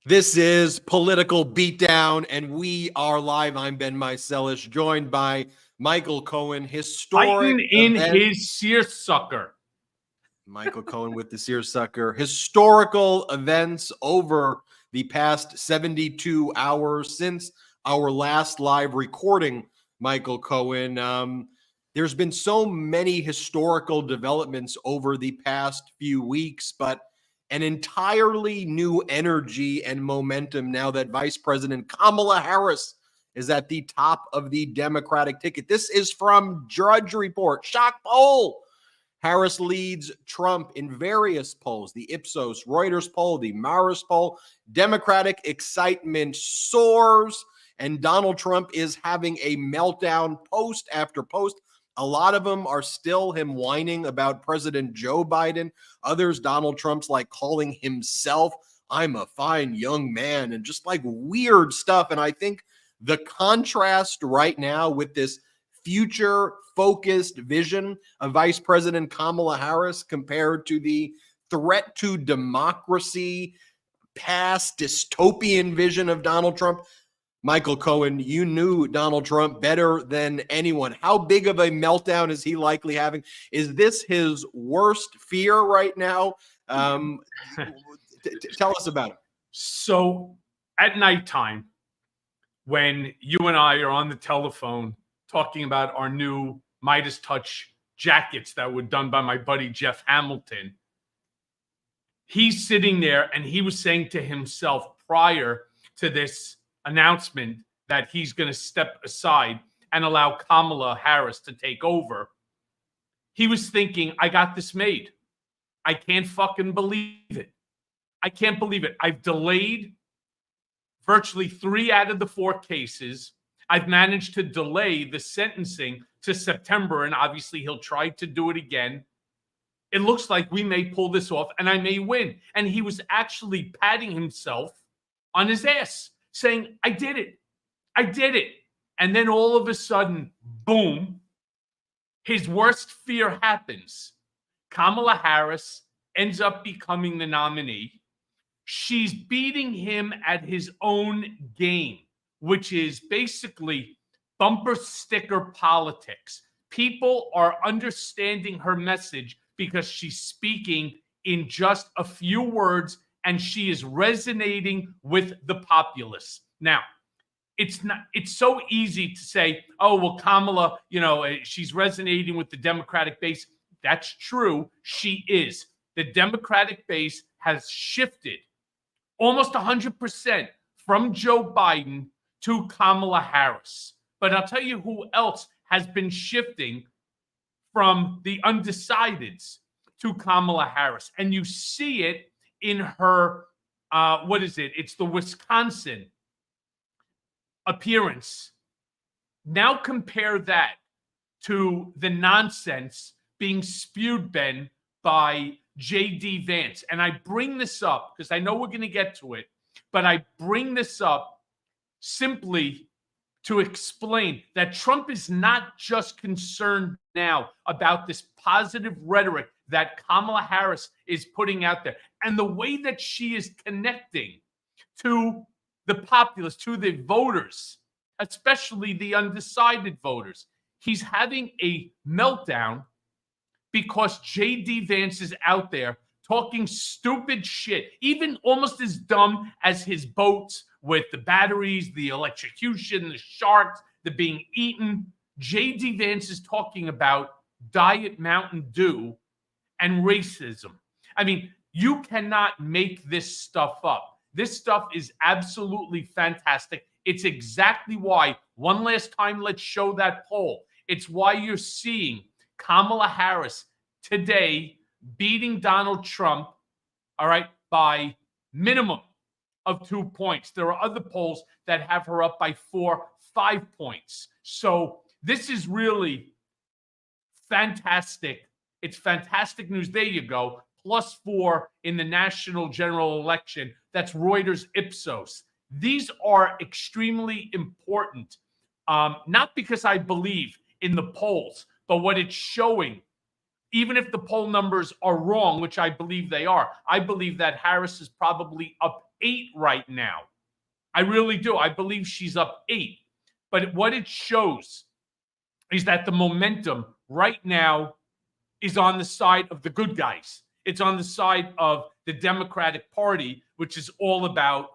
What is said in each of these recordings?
This is Political Beatdown, and we are live. I'm Ben Meiselas, joined by Michael Cohen, historic Fighting in event. his seersucker. Michael Cohen with the seersucker. Historical events over the past 72 hours since our last live recording, Michael Cohen. There's been so many historical developments over the past few weeks, but an entirely new energy and momentum now that Vice President Kamala Harris is at the top of the Democratic ticket. This is from Drudge Report. Shock poll. Harris leads Trump in various polls, the Ipsos, Reuters poll, the Marist poll. Democratic excitement soars, and Donald Trump is having a meltdown post after post. A lot of them are still him whining about President Joe Biden. Others, Donald Trump's like calling himself, I'm a fine young man, and just like weird stuff. And I think the contrast right now with this future-focused vision of Vice President Kamala Harris compared to the threat to democracy, past dystopian vision of Donald Trump. Michael Cohen, you knew Donald Trump better than anyone. How big of a meltdown is he likely having? Is this his worst fear right now? Tell us about it. So at nighttime, when you and I are on the telephone talking about our new Midas Touch jackets that were done by my buddy Jeff Hamilton, he's sitting there and he was saying to himself prior to this announcement that he's going to step aside and allow Kamala Harris to take over. He was thinking, I got this made. I can't fucking believe it. I can't believe it. I've delayed virtually 3 out of the 4 cases. I've managed to delay the sentencing to September, and obviously he'll try to do it again. It looks like we may pull this off and I may win. And he was actually patting himself on his ass, saying, I did it. I did it. And then all of a sudden, boom, his worst fear happens. Kamala Harris ends up becoming the nominee. She's beating him at his own game, which is basically bumper sticker politics. People are understanding her message because she's speaking in just a few words, and she is resonating with the populace. Now, it's so easy to say, oh, well, Kamala, she's resonating with the Democratic base. That's true. She is. The Democratic base has shifted almost 100% from Joe Biden to Kamala Harris. But I'll tell you who else has been shifting from the undecideds to Kamala Harris. And you see it in her, it's the Wisconsin appearance. Now compare that to the nonsense being spewed, Ben, by JD Vance. And I bring this up because I know we're going to get to it, but I bring this up simply to explain that Trump is not just concerned now about this positive rhetoric that Kamala Harris is putting out there and the way that she is connecting to the populace, to the voters, especially the undecided voters. He's having a meltdown because JD Vance is out there talking stupid shit, even almost as dumb as his boats with the batteries, the electrocution, the sharks, the being eaten. JD Vance is talking about Diet Mountain Dew and racism. I mean, you cannot make this stuff up. This stuff is absolutely fantastic. It's exactly why, one last time, let's show that poll. It's why you're seeing Kamala Harris today beating Donald Trump, all right, by minimum of 2 points. There are other polls that have her up by 4, 5 points. So this is really fantastic. It's fantastic news. There you go. +4 in the national general election. That's Reuters Ipsos. These are extremely important, not because I believe in the polls, but what it's showing, even if the poll numbers are wrong, which I believe they are, I believe that Harris is probably up 8 right now. I really do. I believe she's up 8. But what it shows is that the momentum right now is on the side of the good guys. It's on the side of the Democratic Party, which is all about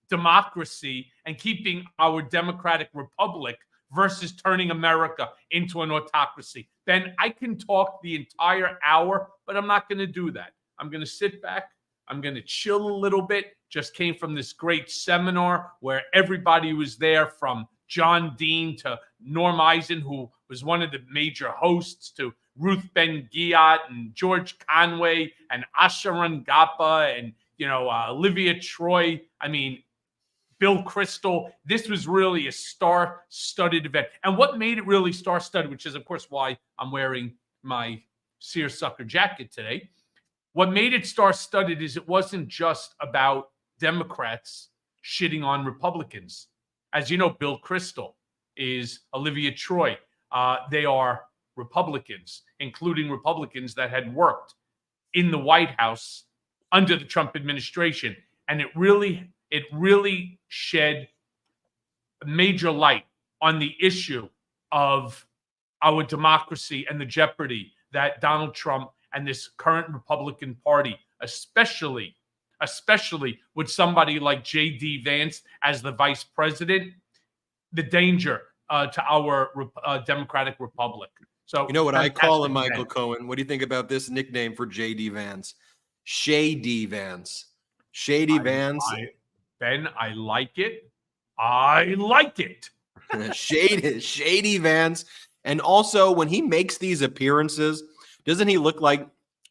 democracy and keeping our democratic republic versus turning America into an autocracy. Ben, I can talk the entire hour, but I'm not going to do that. I'm going to sit back. I'm going to chill a little bit. Just came from this great seminar where everybody was there, from John Dean to Norm Eisen, who was one of the major hosts, to Ruth Ben-Ghiat and George Conway and Asha Rangappa and, Olivia Troy. I mean, Bill Kristol. This was really a star-studded event. And what made it really star-studded, which is, of course, why I'm wearing my seersucker jacket today, what made it star-studded is it wasn't just about Democrats shitting on Republicans. As you know, Bill Kristol is Olivia Troy. They are Republicans, including Republicans that had worked in the White House under the Trump administration. And it really shed a major light on the issue of our democracy and the jeopardy that Donald Trump and this current Republican Party, especially with somebody like JD Vance as the vice president, the danger to our democratic republic. So, you know what I call him, Michael Cohen? What do you think about this nickname for JD Vance? Shady Vance. Shady Vance. Ben, I like it. I like it. Shady Vance. And also, when he makes these appearances, doesn't he look like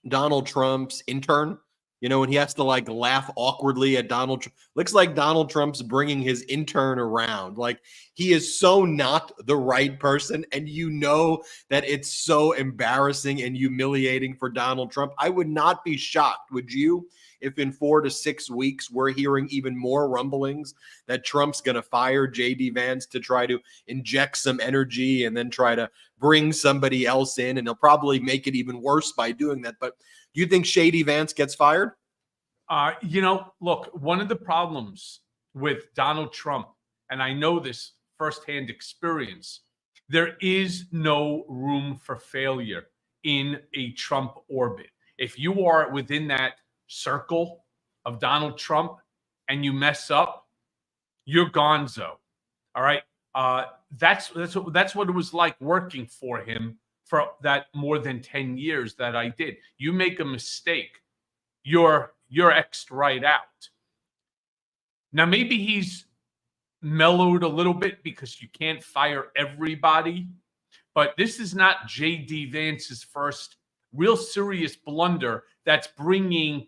Donald Trump's intern? When he has to laugh awkwardly at Donald Trump. Looks like Donald Trump's bringing his intern around. He is so not the right person. And that it's so embarrassing and humiliating for Donald Trump. I would not be shocked, would you, if in 4 to 6 weeks we're hearing even more rumblings that Trump's going to fire JD Vance to try to inject some energy and then try to bring somebody else in. And he'll probably make it even worse by doing that. But do you think Shady Vance gets fired? Look, one of the problems with Donald Trump, and I know this firsthand experience, there is no room for failure in a Trump orbit. If you are within that circle of Donald Trump and you mess up, you're gonzo. All right. That's what it was like working for him for that more than 10 years that I did. You make a mistake, you're X'd right out. Now, maybe he's mellowed a little bit because you can't fire everybody, but this is not JD Vance's first real serious blunder that's bringing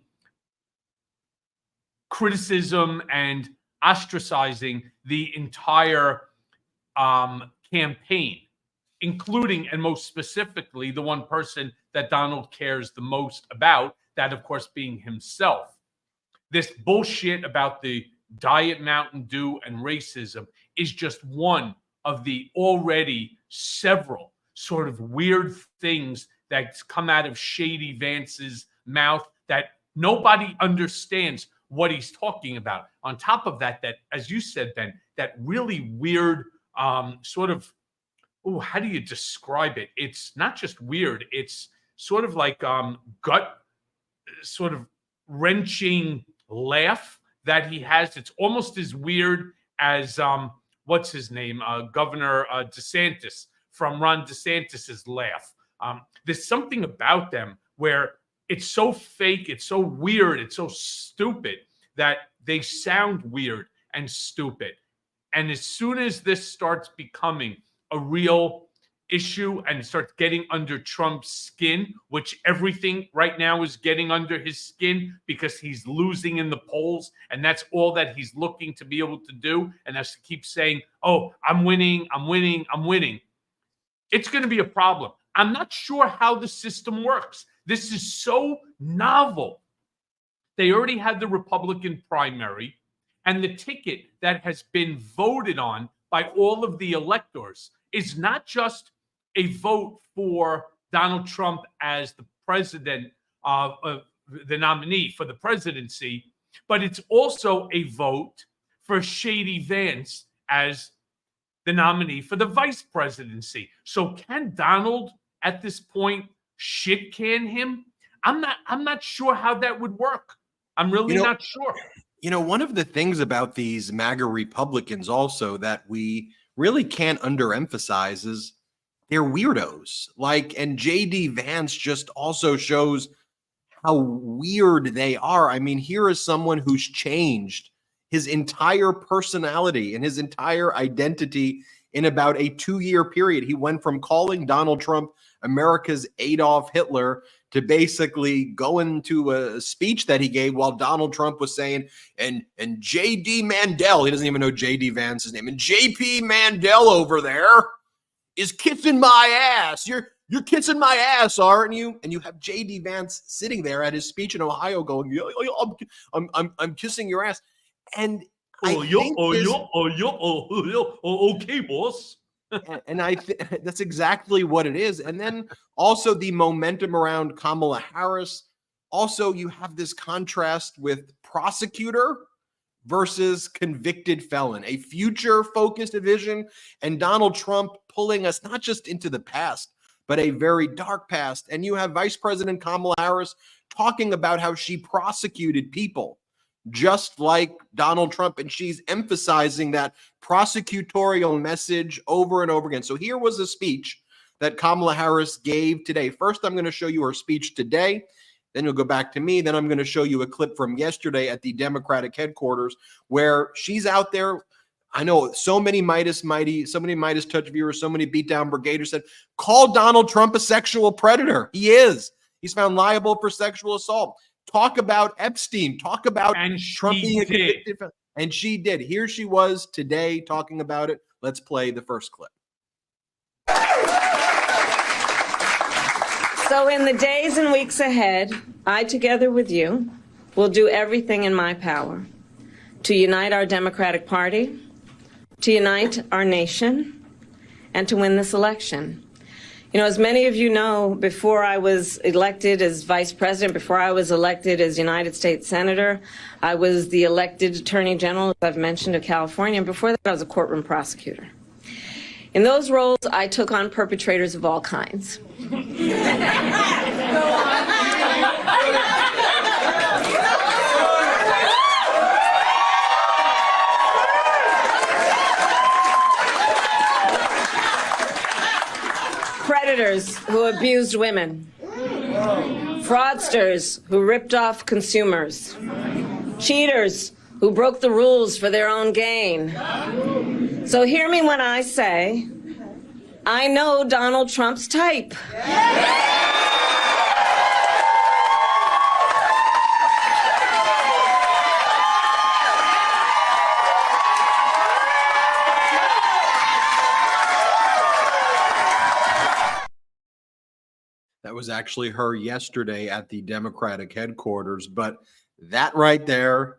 criticism and ostracizing the entire campaign, including and most specifically the one person that Donald cares the most about, that of course being himself. This bullshit about the Diet Mountain Dew and racism is just one of the already several sort of weird things that's come out of Shady Vance's mouth that nobody understands what he's talking about. On top of that, as you said, Ben, that really weird sort of, how do you describe it? It's not just weird. It's sort of like gut sort of wrenching laugh that he has. It's almost as weird as what's his name? Governor DeSantis, from Ron DeSantis's laugh. There's something about them where it's so fake, it's so weird, it's so stupid that they sound weird and stupid. And as soon as this starts becoming a real issue and starts getting under Trump's skin, which everything right now is getting under his skin because he's losing in the polls, and that's all that he's looking to be able to do, and that's to keep saying, oh, I'm winning, I'm winning, I'm winning. It's going to be a problem. I'm not sure how the system works. This is so novel. They already had the Republican primary, and the ticket that has been voted on by all of the electors is not just a vote for Donald Trump as the president, the nominee for the presidency, but it's also a vote for JD Vance as the nominee for the vice presidency. So can Donald at this point shit can him? I'm not sure how that would work. I'm really not sure. You know, one of the things about these MAGA Republicans also that we really can't underemphasize is they're weirdos. Like, and JD Vance just also shows how weird they are. I mean, here is someone who's changed his entire personality and his entire identity in about a 2-year period. He went from calling Donald Trump America's Adolf Hitler to basically going to a speech that he gave while Donald Trump was saying, and JD Mandel, he doesn't even know JD Vance's name, and JP Mandel over there is kissing my ass. You're kissing my ass, aren't you? And you have JD Vance sitting there at his speech in Ohio going, I'm kissing your ass. And okay, boss. And I think that's exactly what it is. And then also the momentum around Kamala Harris. Also, you have this contrast with prosecutor versus convicted felon, a future-focused division, and Donald Trump pulling us not just into the past, but a very dark past. And you have Vice President Kamala Harris talking about how she prosecuted people just like Donald Trump, and she's emphasizing that prosecutorial message over and over again. So here was a speech that Kamala Harris gave today. First, I'm going to show you her speech today. Then you'll go back to me. Then I'm going to show you a clip from yesterday at the Democratic headquarters where she's out there. I know so many Midas Touch viewers, so many Beatdown Brigaders said, call Donald Trump a sexual predator. He is. He's found liable for sexual assault. Talk about Epstein. Talk about Trump being a convicted. And she did. Here she was today talking about it. Let's play the first clip. So in the days and weeks ahead, I, together with you, will do everything in my power to unite our Democratic Party, to unite our nation, and to win this election. You know, as many of you know, before I was elected as vice president, before I was elected as United States Senator, I was the elected Attorney General, as I've mentioned, of California. And before that, I was a courtroom prosecutor. In those roles, I took on perpetrators of all kinds. Predators who abused women, fraudsters who ripped off consumers, cheaters who broke the rules for their own gain. So hear me when I say, I know Donald Trump's type. That was actually her yesterday at the Democratic headquarters. But that right there,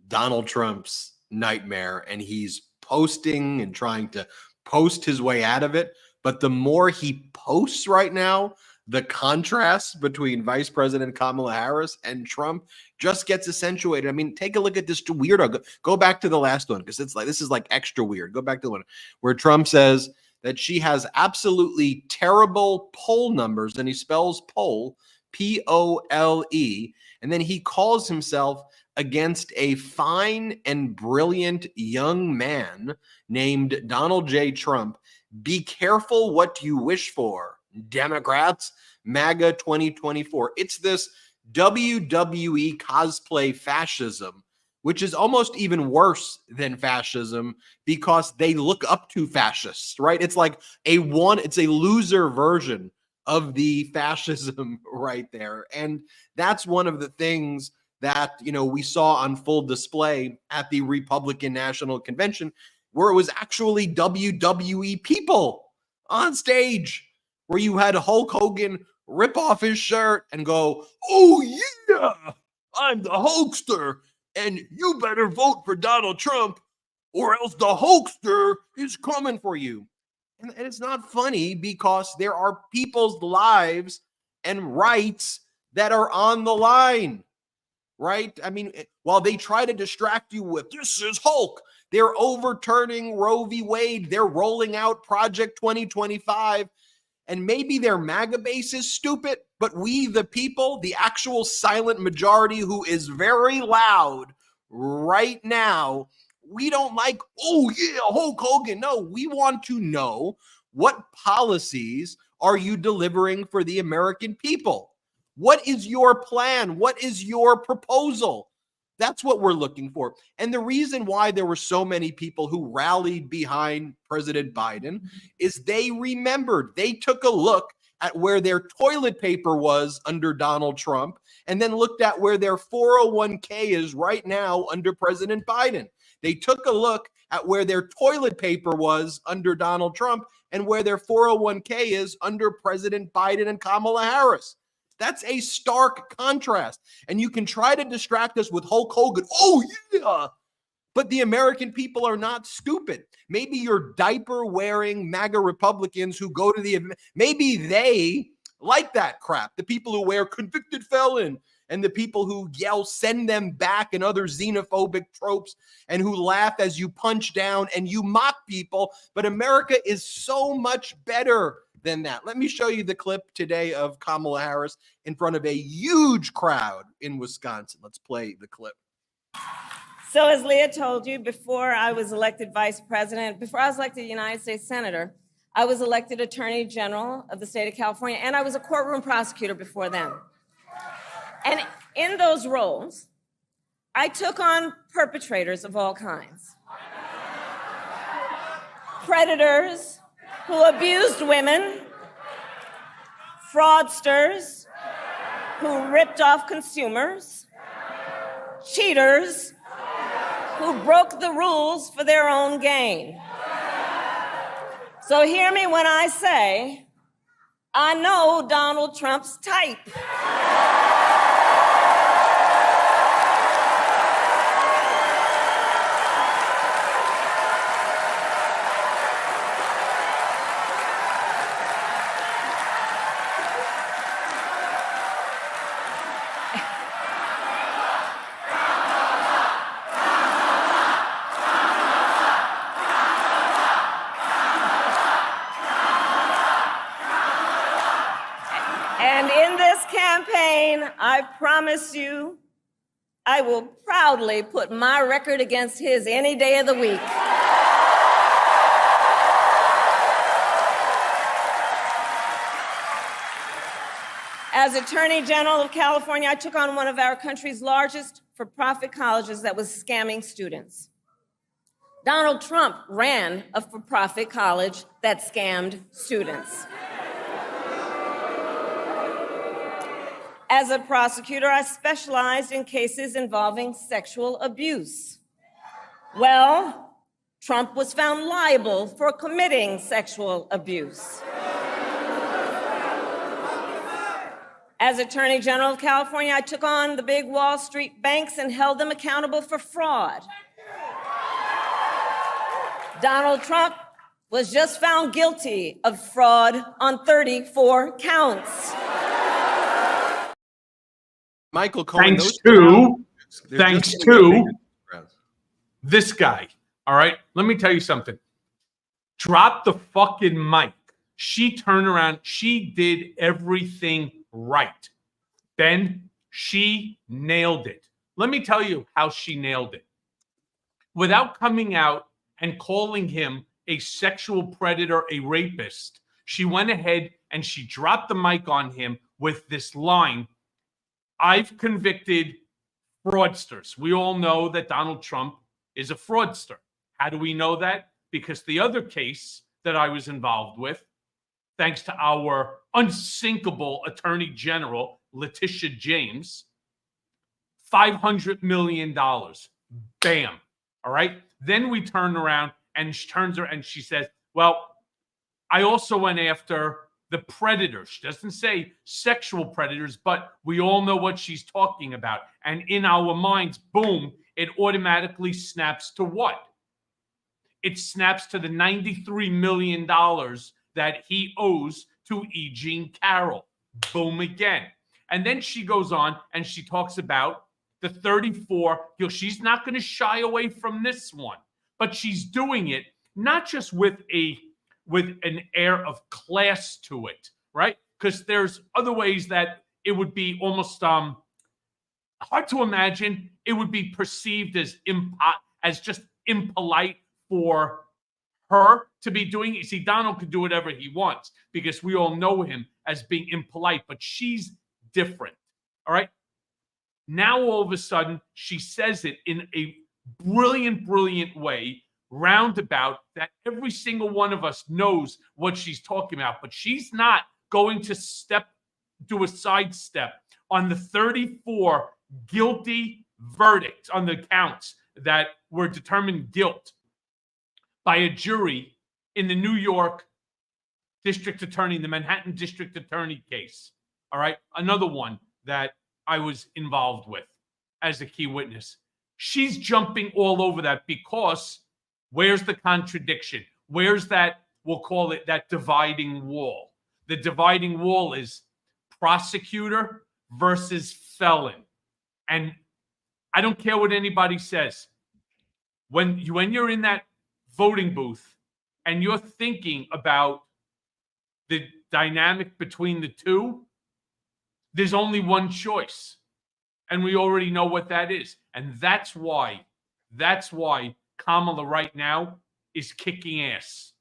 Donald Trump's nightmare. And he's posting and trying to post his way out of it. But the more he posts right now, the contrast between Vice President Kamala Harris and Trump just gets accentuated. I mean, take a look at this weirdo. Go back to the last one, because it's like, this is like extra weird. Go back to the one where Trump says that she has absolutely terrible poll numbers, and he spells poll, P-O-L-E, and then he calls himself against a fine and brilliant young man named Donald J. Trump. Be careful what you wish for, Democrats, MAGA 2024. It's this WWE cosplay fascism, which is almost even worse than fascism because they look up to fascists, right? It's like it's a loser version of the fascism right there. And that's one of the things that, you know, we saw on full display at the Republican National Convention, where it was actually WWE people on stage, where you had Hulk Hogan rip off his shirt and go, "Oh yeah, I'm the Hulkster, and you better vote for Donald Trump or else the Hulkster is coming for you." And it's not funny because there are people's lives and rights that are on the line, right? I mean, while they try to distract you with this is Hulk, they're overturning Roe v. Wade. They're rolling out Project 2025. And maybe their MAGA base is stupid, but we, the people, the actual silent majority who is very loud right now, we don't like, oh yeah, Hulk Hogan. No, we want to know, what policies are you delivering for the American people? What is your plan? What is your proposal? That's what we're looking for. And the reason why there were so many people who rallied behind President Biden is they remembered, they took a look at where their toilet paper was under Donald Trump and then looked at where their 401k is right now under President Biden. They took a look at where their toilet paper was under Donald Trump and where their 401k is under President Biden and Kamala Harris. That's a stark contrast. And you can try to distract us with Hulk Hogan. Oh, yeah. But the American people are not stupid. Maybe your diaper-wearing MAGA Republicans who go to the event, maybe they like that crap. The people who wear convicted felon and the people who yell, send them back, and other xenophobic tropes, and who laugh as you punch down and you mock people. But America is so much better than that. Let me show you the clip today of Kamala Harris in front of a huge crowd in Wisconsin. Let's play the clip. So as Leah told you, before I was elected vice president, before I was elected United States Senator, I was elected Attorney General of the state of California, and I was a courtroom prosecutor before then. And in those roles, I took on perpetrators of all kinds. Predators who abused women, fraudsters who ripped off consumers, cheaters who broke the rules for their own gain. So hear me when I say, I know Donald Trump's type. And in this campaign, I promise you, I will proudly put my record against his any day of the week. As Attorney General of California, I took on one of our country's largest for-profit colleges that was scamming students. Donald Trump ran a for-profit college that scammed students. As a prosecutor, I specialized in cases involving sexual abuse. Well, Trump was found liable for committing sexual abuse. As Attorney General of California, I took on the big Wall Street banks and held them accountable for fraud. Donald Trump was just found guilty of fraud on 34 counts. Michael Cohen, Thanks to this guy. All right, let me tell you something. Drop the fucking mic. She turned around. She did everything right. Then she nailed it. Let me tell you how she nailed it. Without coming out and calling him a sexual predator, a rapist, she went ahead and she dropped the mic on him with this line: I've convicted fraudsters. We all know that Donald Trump is a fraudster. How do we know that? Because the other case that I was involved with, thanks to our unsinkable Attorney General, Letitia James, $500 million. Bam. All right. Then we turn around and she turns around and she says, well, I also went after the predators. She doesn't say sexual predators, but we all know what she's talking about. And in our minds, boom, it automatically snaps to what? It snaps to the $93 million that he owes to E. Jean Carroll. Boom again. And then she goes on and she talks about the 34. She's not going to shy away from this one, but she's doing it not just with an air of class to it, right? Because there's other ways that it would be almost hard to imagine. It would be perceived as just impolite for her to be doing it. See, Donald could do whatever he wants because we all know him as being impolite, but she's different. All right. Now, all of a sudden, she says it in a brilliant, brilliant way, roundabout, that every single one of us knows what she's talking about, but she's not going to do a sidestep on the 34 guilty verdicts on the counts that were determined guilt by a jury in the New York District Attorney, the Manhattan District Attorney case. All right. Another one that I was involved with as a key witness. She's jumping all over that because where's the contradiction? Where's that, we'll call it that dividing wall? The dividing wall is prosecutor versus felon. And I don't care what anybody says. When you're in that voting booth and you're thinking about the dynamic between the two, there's only one choice. And we already know what that is. And that's why Kamala right now is kicking ass.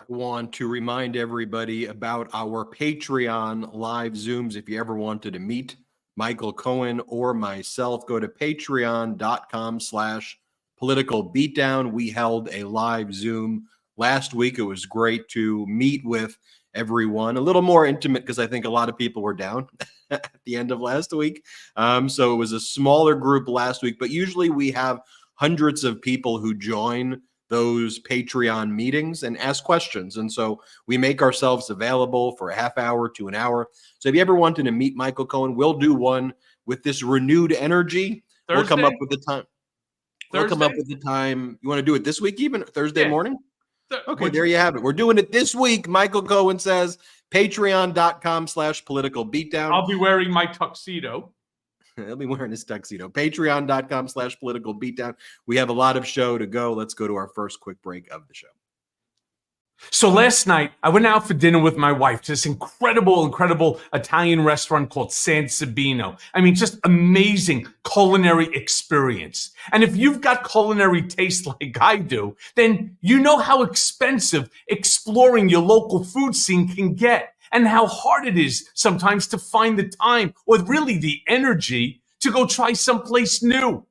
I want to remind everybody about our Patreon live Zooms. If you ever wanted to meet Michael Cohen or myself, go to patreon.com/Political Beatdown. We held a live Zoom last week. It was great to meet with everyone, a little more intimate because I think a lot of people were down at the end of last week. So it was a smaller group last week, but usually we have hundreds of people who join those Patreon meetings and ask questions. And so we make ourselves available for a half hour to an hour. So if you ever wanted to meet Michael Cohen, we'll do one with this renewed energy. Thursday? We'll come up with the time. Thursday? We'll come up with the time. You want to do it this week, even Thursday morning? Okay, Which, there you have it. We're doing it this week. Michael Cohen says patreon.com/Political Beatdown. I'll be wearing my tuxedo. He'll be wearing his tuxedo. Patreon.com/Political Beatdown. We have a lot of show to go. Let's go to our first quick break of the show. So last night, I went out for dinner with my wife to this incredible Italian restaurant called San Sabino. I mean, just amazing culinary experience. And if you've got culinary taste like I do, then you know how expensive exploring your local food scene can get and how hard it is sometimes to find the time or really the energy to go try someplace new.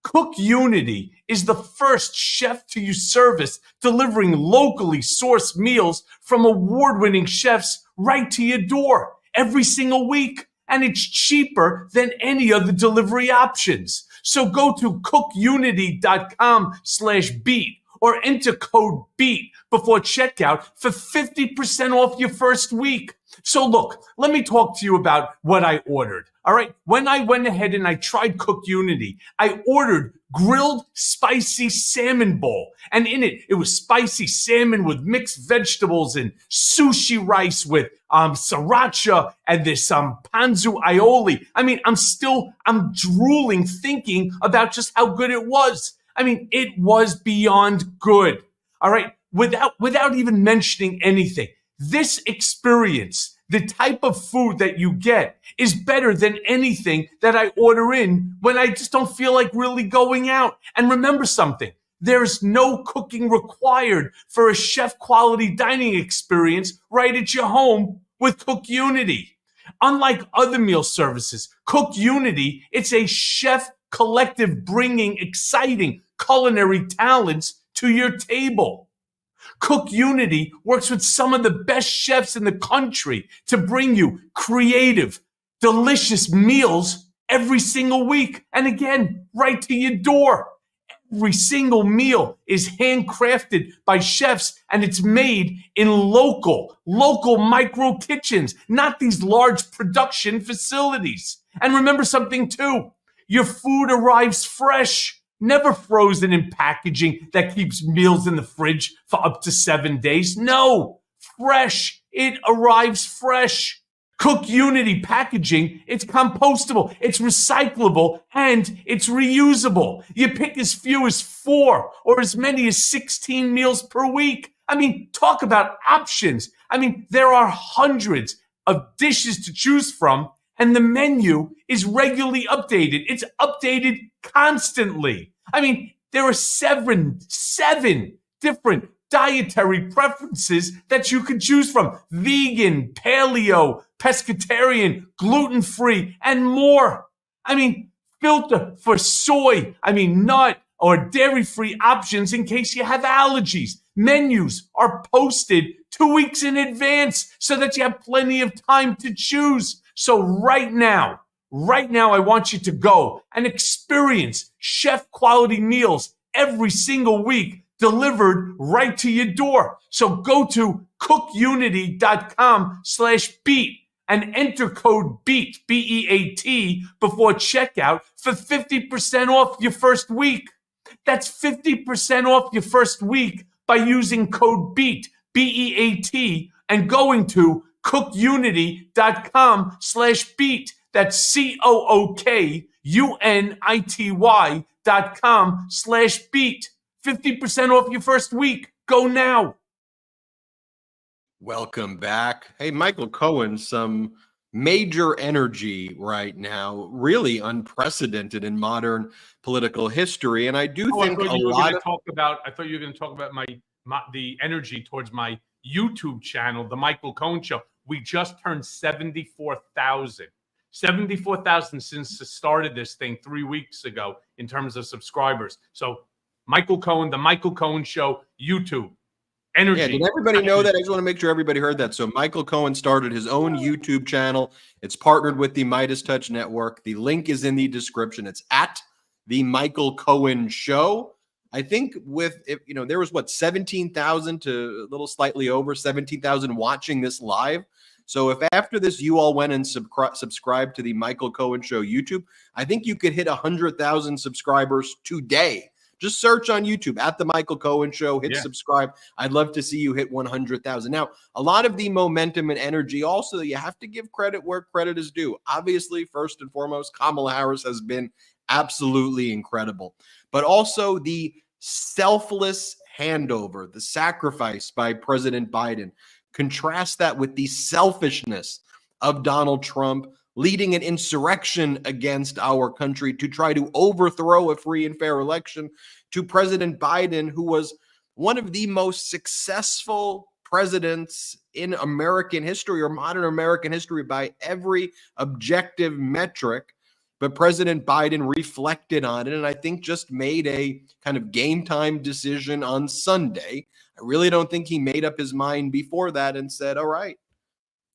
Cook Unity is the first chef-to-you service delivering locally sourced meals from award-winning chefs right to your door every single week. And it's cheaper than any other delivery options. So go to cookunity.com/beat or enter code BEAT before checkout for 50% off your first week. So look, let me talk to you about what I ordered. All right. When I went ahead and I tried Cook Unity, I ordered grilled spicy salmon bowl. And in it, it was spicy salmon with mixed vegetables and sushi rice with sriracha and this panzu aioli. I mean, I'm drooling thinking about just how good it was. I mean, it was beyond good. All right. Without even mentioning anything, this experience, the type of food that you get, is better than anything that I order in when I just don't feel like really going out. And remember something, there's no cooking required for a chef quality dining experience right at your home with Cook Unity. Unlike other meal services, Cook Unity, it's a chef collective bringing exciting culinary talents to your table. Cook Unity works with some of the best chefs in the country to bring you creative, delicious meals every single week. And again, right to your door. Every single meal is handcrafted by chefs and it's made in local micro kitchens, not these large production facilities. And remember something too, your food arrives fresh. Never frozen in packaging that keeps meals in the fridge for up to 7 days. No, fresh. It arrives fresh. Cook Unity packaging, it's compostable, it's recyclable, and it's reusable. You pick as few as 4 or as many as 16 meals per week. I mean, talk about options. I mean, there are hundreds of dishes to choose from, and the menu is regularly updated. It's updated constantly. I mean, there are seven different dietary preferences that you can choose from: vegan, paleo, pescatarian, gluten-free, and more. I mean, filter for soy, nut or dairy-free options in case you have allergies. Menus are posted 2 weeks in advance so that you have plenty of time to choose. So right now, I want you to go and experience chef-quality meals every single week delivered right to your door. So go to cookunity.com/beat and enter code BEAT, B-E-A-T, before checkout for 50% off your first week. That's 50% off your first week by using code BEAT, B-E-A-T, and going to cookunity.com/beat. That's COOKUNITY.com/beat. 50% off your first week. Go now. Welcome back. Hey, Michael Cohen, some major energy right now, really unprecedented in modern political history. And I do think I thought you were going to talk about the energy towards my YouTube channel, The Michael Cohen Show. We just turned 74,000. 74,000 since the start of this thing 3 weeks ago in terms of subscribers. So Michael Cohen, The Michael Cohen Show, YouTube. Energy. Yeah, did everybody know that? I just want to make sure everybody heard that. So Michael Cohen started his own YouTube channel. It's partnered with the Midas Touch Network. The link is in the description. It's at The Michael Cohen Show. I think there was 17,000 to a little slightly over 17,000 watching this live. So if after this you all went and subscribed to the Michael Cohen Show YouTube, I think you could hit 100,000 subscribers today. Just search on YouTube at The Michael Cohen Show, hit subscribe. I'd love to see you hit 100,000. Now, a lot of the momentum and energy also, you have to give credit where credit is due. Obviously, first and foremost, Kamala Harris has been absolutely incredible. But also the selfless handover, the sacrifice by President Biden. Contrast that with the selfishness of Donald Trump, leading an insurrection against our country to try to overthrow a free and fair election, to President Biden, who was one of the most successful presidents in American history or modern American history by every objective metric. But President Biden reflected on it and I think just made a kind of game time decision on Sunday. I really don't think he made up his mind before that and said, all right,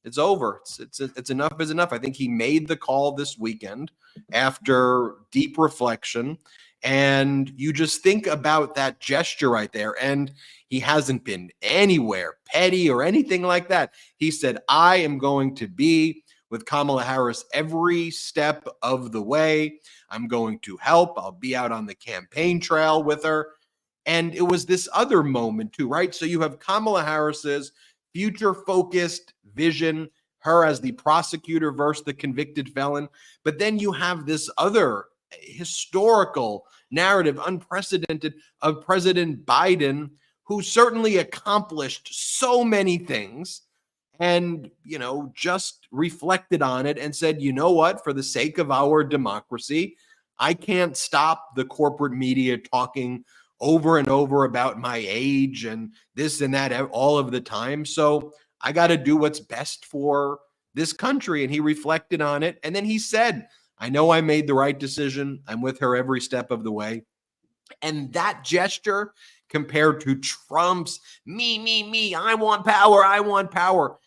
it's over. It's enough is enough. I think he made the call this weekend after deep reflection. And you just think about that gesture right there. And he hasn't been anywhere petty or anything like that. He said, I am going to be with Kamala Harris every step of the way. I'm going to help. I'll be out on the campaign trail with her. And it was this other moment too, right? So you have Kamala Harris's future-focused vision, her as the prosecutor versus the convicted felon. But then you have this other historical narrative, unprecedented, of President Biden, who certainly accomplished so many things and, just reflected on it and said, you know what, for the sake of our democracy, I can't stop the corporate media talking over and over about my age and this and that all of the time. So I got to do what's best for this country. And he reflected on it. And then he said, I know I made the right decision. I'm with her every step of the way. And that gesture compared to Trump's me, I want power.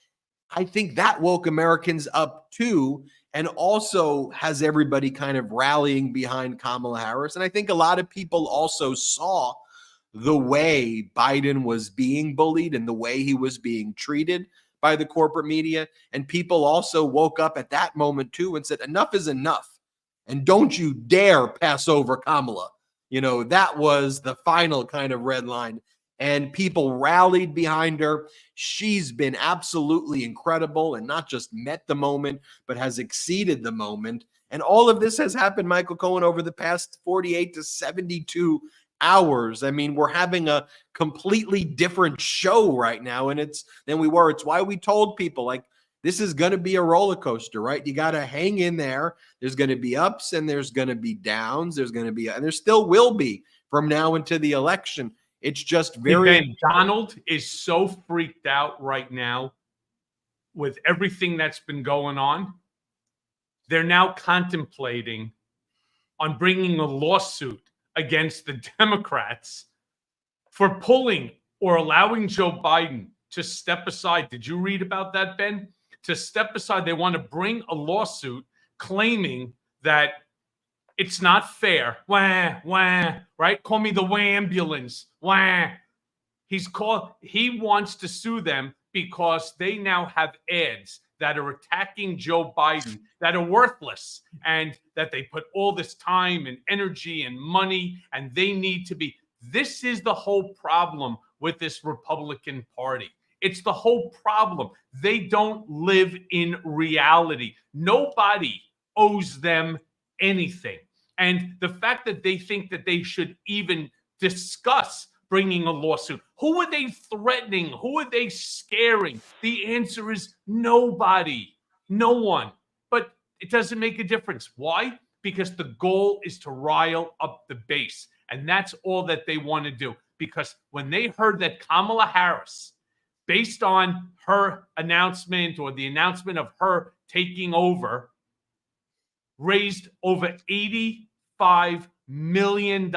I think that woke Americans up too, and also has everybody kind of rallying behind Kamala Harris. And I think a lot of people also saw the way Biden was being bullied and the way he was being treated by the corporate media. And people also woke up at that moment too and said, enough is enough. And don't you dare pass over Kamala. That was the final kind of red line. and people rallied behind her. She's been absolutely incredible and not just met the moment, but has exceeded the moment. And all of this has happened, Michael Cohen, over the past 48 to 72 hours. I mean, we're having a completely different show right now, and it's than we were. It's why we told people, like, this is going to be a roller coaster, right? You got to hang in there. There's going to be ups and there's going to be downs. There's going to be, and there still will be from now into the election. It's just very. Ben, Donald is so freaked out right now with everything that's been going on. They're now contemplating on bringing a lawsuit against the Democrats for pulling or allowing Joe Biden to step aside. Did you read about that, Ben? To step aside, they want to bring a lawsuit claiming that it's not fair. Wah, wah, right? Call me the wah ambulance. Wah. He wants to sue them because they now have ads that are attacking Joe Biden that are worthless, and that they put all this time and energy and money, and they need to be. This is the whole problem with this Republican Party. It's the whole problem. They don't live in reality. Nobody owes them anything. And the fact that they think that they should even discuss bringing a lawsuit, who are they threatening? Who are they scaring? The answer is nobody, no one. But it doesn't make a difference. Why? Because the goal is to rile up the base. And that's all that they want to do. Because when they heard that Kamala Harris, based on her announcement or the announcement of her taking over, raised over $85 million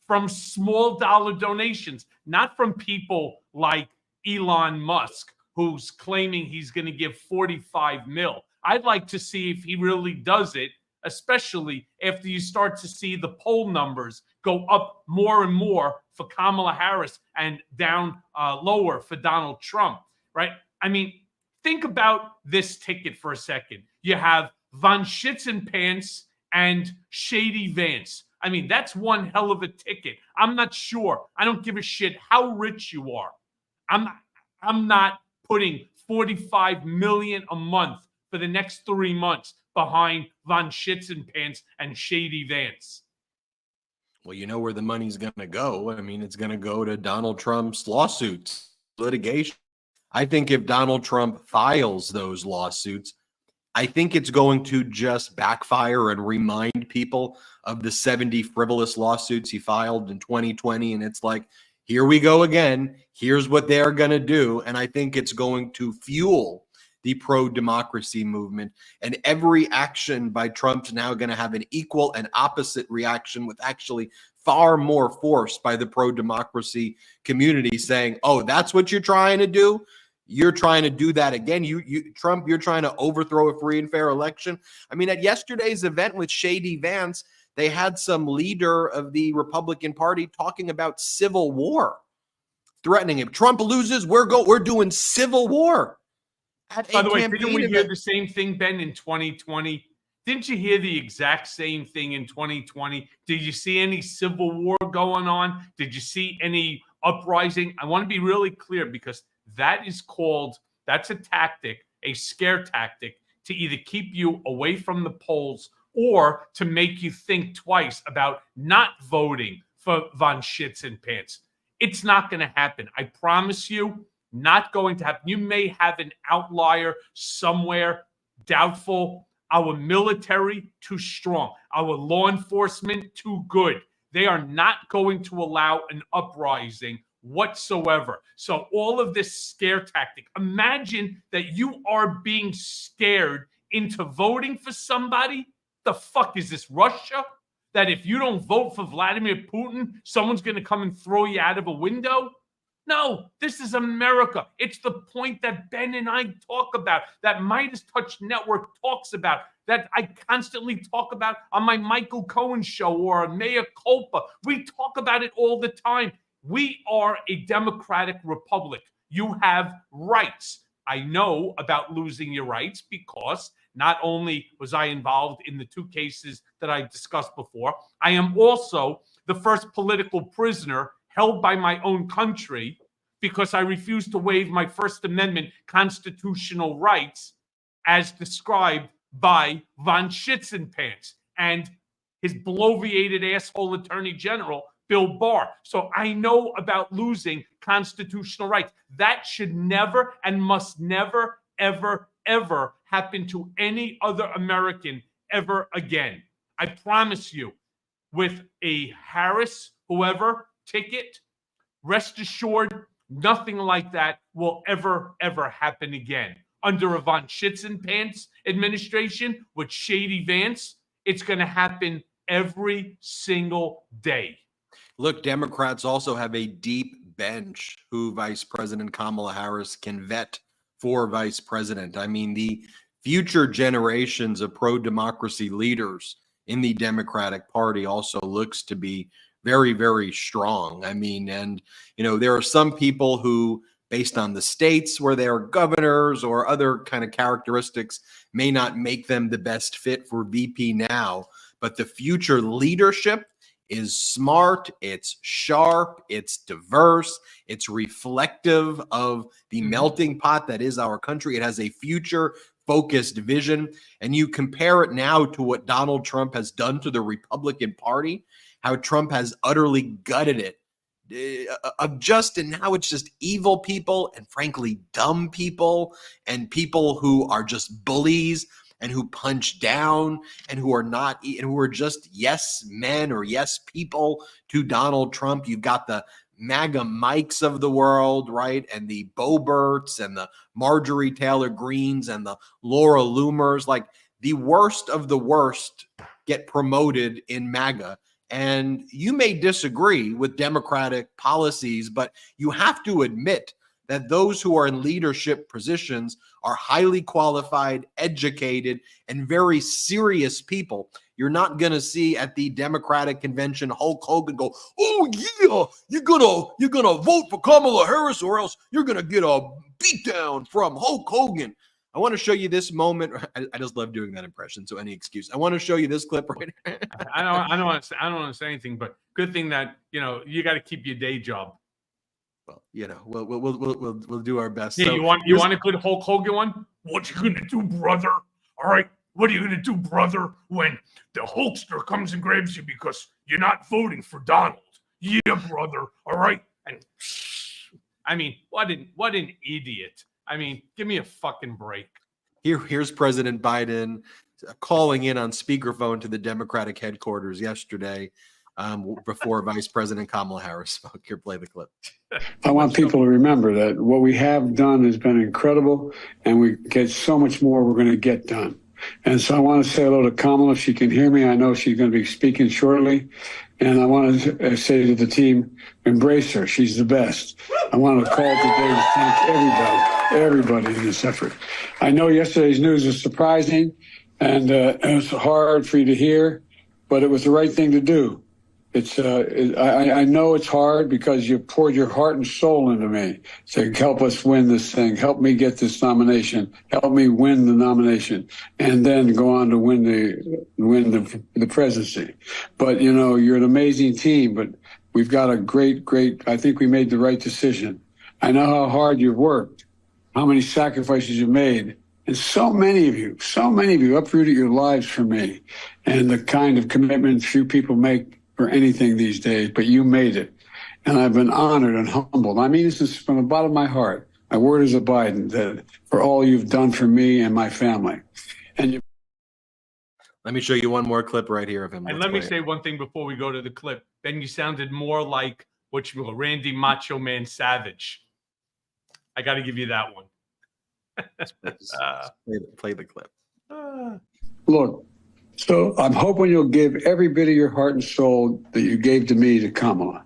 from small dollar donations, not from people like Elon Musk, who's claiming he's going to give 45 mil. I'd like to see if he really does it, especially after you start to see the poll numbers go up more and more for Kamala Harris and down lower for Donald Trump, right? I mean, think about this ticket for a second. You have Von Schitzenpants and Shady Vance. I mean, that's one hell of a ticket. I'm not sure. I don't give a shit how rich you are. I'm not putting 45 million a month for the next 3 months behind Von Schitzenpants and Shady Vance. Well, you know where the money's going to go. I mean, it's going to go to Donald Trump's lawsuits, litigation. I think if Donald Trump files those lawsuits, I think it's going to just backfire and remind people of the 70 frivolous lawsuits he filed in 2020. And it's like, here we go again. Here's what they're going to do. And I think it's going to fuel the pro-democracy movement. And every action by Trump's now going to have an equal and opposite reaction, with actually far more force by the pro-democracy community saying, oh, that's what you're trying to do? You're trying to do that again. Trump, you're trying to overthrow a free and fair election. I mean, at yesterday's event with Shady Vance, they had some leader of the Republican Party talking about civil war, threatening him. Trump loses, we're doing civil war. By the way, didn't we hear the same thing, Ben, in 2020? Didn't you hear the exact same thing in 2020? Did you see any civil war going on? Did you see any uprising? I want to be really clear, because that's a tactic, a scare tactic, to either keep you away from the polls or to make you think twice about not voting for Von Schitzenpants. It's not going to happen. I promise you, not going to happen. You may have an outlier somewhere, doubtful. Our military, too strong. Our law enforcement, too good. They are not going to allow an uprising whatsoever. So all of this scare tactic, imagine that you are being scared into voting for somebody. The fuck is this, Russia? That if you don't vote for Vladimir Putin, someone's going to come and throw you out of a window? No, this is America. It's the point that Ben and I talk about, that Midas Touch Network talks about, that I constantly talk about on my Michael Cohen show or on Mea Culpa. We talk about it all the time. We are a democratic republic. You have rights. I know about losing your rights because not only was I involved in the 2 cases that I discussed before, I am also the first political prisoner held by my own country because I refuse to waive my First Amendment constitutional rights as described by Von Schitzenpants and his bloviated asshole Attorney General, Bill Barr. So I know about losing constitutional rights. That should never and must never, ever, ever happen to any other American ever again. I promise you, with a Harris, whoever, ticket, rest assured, nothing like that will ever, ever happen again. Under a Von Schitzenpants administration with JD Vance, it's going to happen every single day. Look, Democrats also have a deep bench who Vice President Kamala Harris can vet for vice president. I mean, the future generations of pro-democracy leaders in the Democratic Party also looks to be very, very strong. I mean, and, you know, there are some people who, based on the states where they are governors or other kind of characteristics, may not make them the best fit for VP now. But the future leadership is smart, it's sharp, it's diverse, it's reflective of the melting pot that is our country. It has a future-focused vision. And you compare it now to what Donald Trump has done to the Republican Party, how Trump has utterly gutted it and now it's just evil people and frankly dumb people and people who are just bullies and who punch down and who are just yes men or yes people to Donald Trump. You've got the MAGA Mikes of the world, right? And the Boberts and the Marjorie Taylor Greens and the Laura Loomers, like the worst of the worst get promoted in MAGA. And you may disagree with Democratic policies, but you have to admit that those who are in leadership positions are highly qualified, educated, and very serious people. You're not going to see at the Democratic convention Hulk Hogan go, "Oh yeah, you're gonna vote for Kamala Harris, or else you're gonna get a beatdown from Hulk Hogan." I want to show you this moment. I just love doing that impression. So any excuse. I want to show you this clip right here. I don't want to say anything, but good thing that you got to keep your day job. Well, we'll do our best. Yeah, so, you want a good Hulk Hogan one? What you gonna do, brother? All right, what are you gonna do, brother, when the Hulkster comes and grabs you because you're not voting for Donald? Yeah, brother. All right, and I mean, what an idiot. I mean, give me a fucking break. Here's President Biden calling in on speakerphone to the Democratic headquarters yesterday before Vice President Kamala Harris spoke. Here, play the clip. I want people to remember that what we have done has been incredible, and we get so much more we're going to get done. And so I want to say hello to Kamala if she can hear me. I know she's going to be speaking shortly. And I want to say to the team, embrace her. She's the best. I want to call today to thank everybody in this effort. I know yesterday's news was surprising, and it was hard for you to hear, but it was the right thing to do. I know it's hard because you poured your heart and soul into me to help us win this thing, help me get this nomination, help me win the nomination, and then go on to win the presidency. But you're an amazing team. But we've got a great. I think we made the right decision. I know how hard you've worked, how many sacrifices you made, and so many of you uprooted your lives for me, and the kind of commitment few people make for anything these days, but you made it. And I've been honored and humbled. I mean this from the bottom of my heart. My word is a Biden, that for all you've done for me and my family. And let me show you one more clip right here of him. And let me say one thing before we go to the clip. Then you sounded more like Randy Macho Man Savage. I got to give you that one. Play the clip. Look, so I'm hoping you'll give every bit of your heart and soul that you gave to me to Kamala.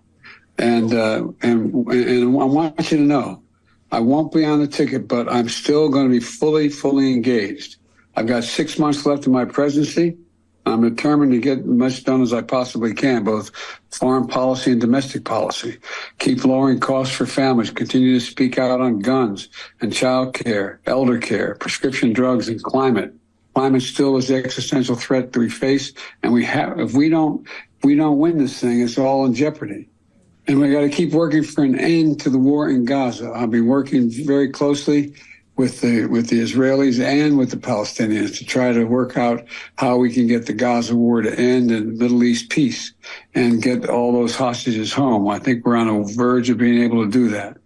And I want you to know, I won't be on the ticket, but I'm still going to be fully engaged. I've got 6 months left in my presidency. I'm determined to get as much done as I possibly can, both foreign policy and domestic policy. Keep lowering costs for families, continue to speak out on guns and child care, elder care, prescription drugs, and climate. Climate still is the existential threat that we face, and if we don't win this thing, it's all in jeopardy. And we got to keep working for an end to the war in Gaza. I'll be working very closely with the Israelis and with the Palestinians to try to work out how we can get the Gaza war to end and Middle East peace and get all those hostages home. I think we're on the verge of being able to do that.